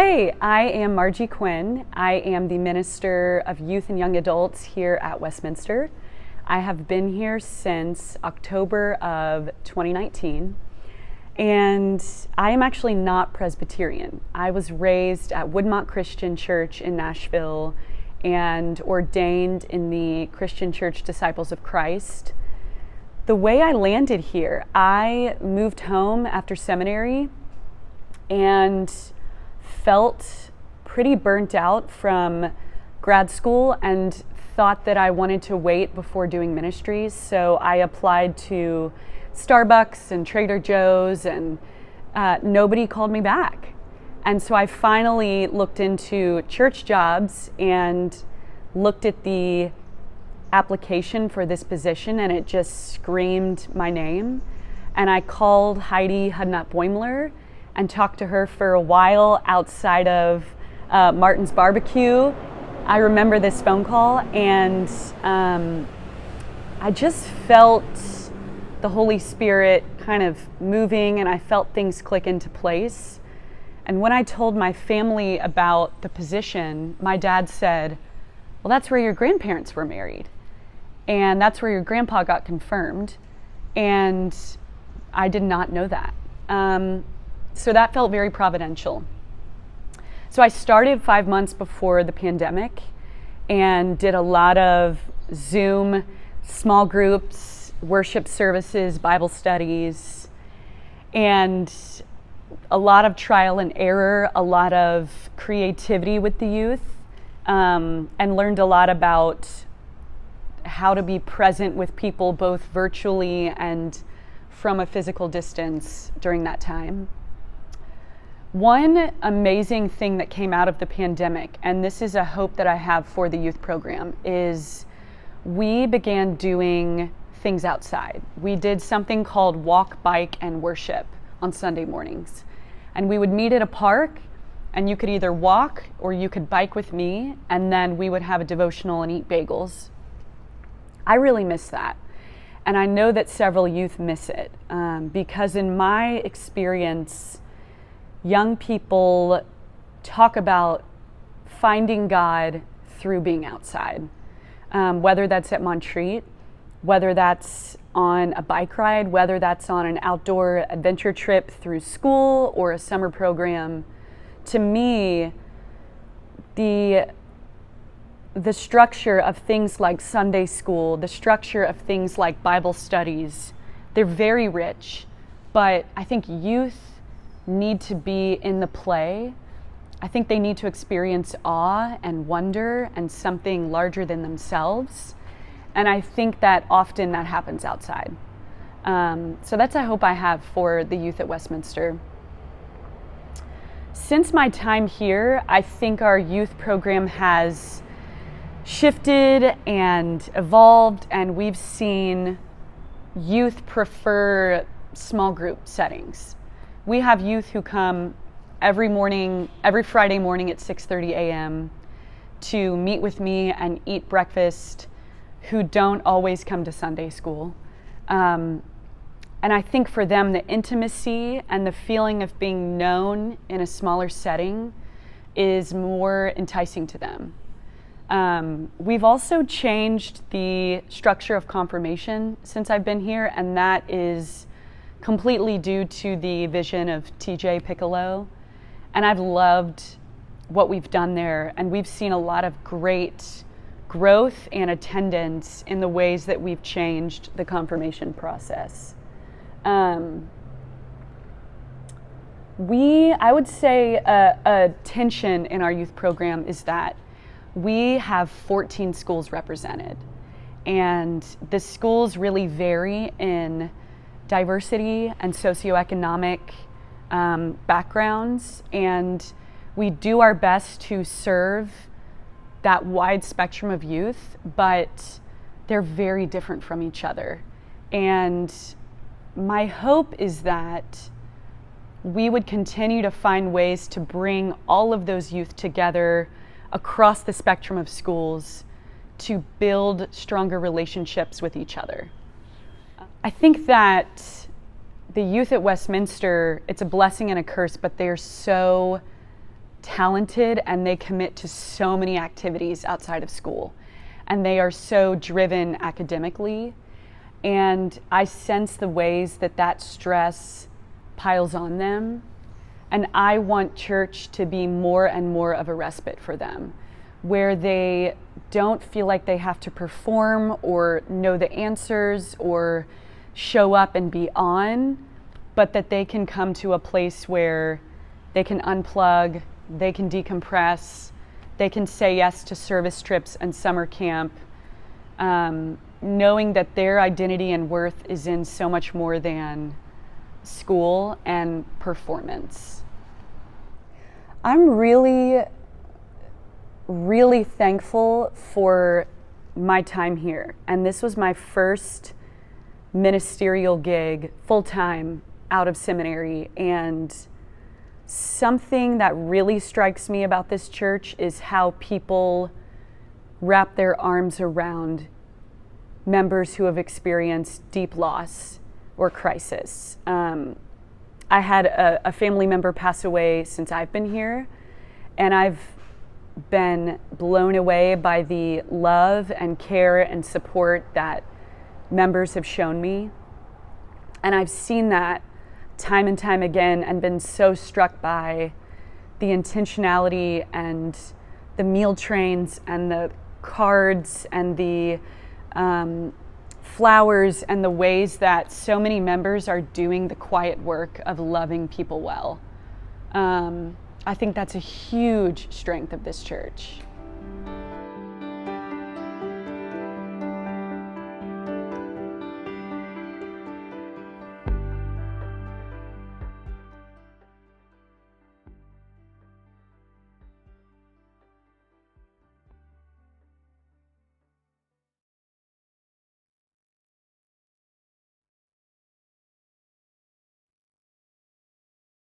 Hey, I am Margie Quinn. I am the Minister of Youth and Young Adults here at Westminster. I have been here since October of 2019, and I am actually not Presbyterian. I was raised at Woodmont Christian Church in Nashville and ordained in the Christian Church Disciples of Christ. The way I landed here, I moved home after seminary and felt pretty burnt out from grad school and thought that I wanted to wait before doing ministries. So I applied to Starbucks and Trader Joe's, and nobody called me back. And so I finally looked into church jobs and looked at the application for this position, and it just screamed my name. And I called Heidi Hudnut-Boimler and talked to her for a while outside of Martin's Barbecue. I remember this phone call, and I just felt the Holy Spirit kind of moving, and I felt things click into place. And when I told my family about the position, my dad said, "Well, that's where your grandparents were married, and that's where your grandpa got confirmed." And I did not know that. So that felt very providential. So I started 5 months before the pandemic and did a lot of Zoom small groups, worship services, Bible studies, and a lot of trial and error, a lot of creativity with the youth, and learned a lot about how to be present with people both virtually and from a physical distance during that time. One amazing thing that came out of the pandemic, and this is a hope that I have for the youth program, is we began doing things outside. We did something called walk, bike, and worship on Sunday mornings. And we would meet at a park, and you could either walk or you could bike with me, and then we would have a devotional and eat bagels. I really miss that. And I know that several youth miss it, because in my experience, young people talk about finding God through being outside, whether that's at Montreat, whether that's on a bike ride, whether that's on an outdoor adventure trip through school or a summer program. To me, the structure of things like Sunday school, the structure of things like Bible studies, they're very rich, but I think youth need to be in the play. I think they need to experience awe and wonder and something larger than themselves. And I think that often that happens outside. So that's a hope I have for the youth at Westminster. Since my time here, I think our youth program has shifted and evolved, and we've seen youth prefer small group settings. We have youth who come every Friday morning at 6:30 a.m. to meet with me and eat breakfast, who don't always come to Sunday school. And I think for them, the intimacy and the feeling of being known in a smaller setting is more enticing to them. We've also changed the structure of confirmation since I've been here, and that is completely due to the vision of TJ Piccolo. And I've loved what we've done there, and we've seen a lot of great growth and attendance in the ways that we've changed the confirmation process. I would say a tension in our youth program is that we have 14 schools represented, and the schools really vary in diversity and socioeconomic backgrounds, and we do our best to serve that wide spectrum of youth, but they're very different from each other. And my hope is that we would continue to find ways to bring all of those youth together across the spectrum of schools to build stronger relationships with each other. I think that the youth at Westminster, it's a blessing and a curse, but they're so talented and they commit to so many activities outside of school. And they are so driven academically. And I sense the ways that that stress piles on them. And I want church to be more and more of a respite for them, where they don't feel like they have to perform or know the answers or show up and be on, but that they can come to a place where they can unplug, they can decompress, they can say yes to service trips and summer camp, knowing that their identity and worth is in so much more than school and performance. I'm really thankful for my time here. And this was my first ministerial gig, full-time, out of seminary. And something that really strikes me about this church is how people wrap their arms around members who have experienced deep loss or crisis. I had a family member pass away since I've been here, and I've been blown away by the love and care and support that members have shown me. And I've seen that time and time again and been so struck by the intentionality and the meal trains and the cards and the flowers and the ways that so many members are doing the quiet work of loving people well. I think that's a huge strength of this church.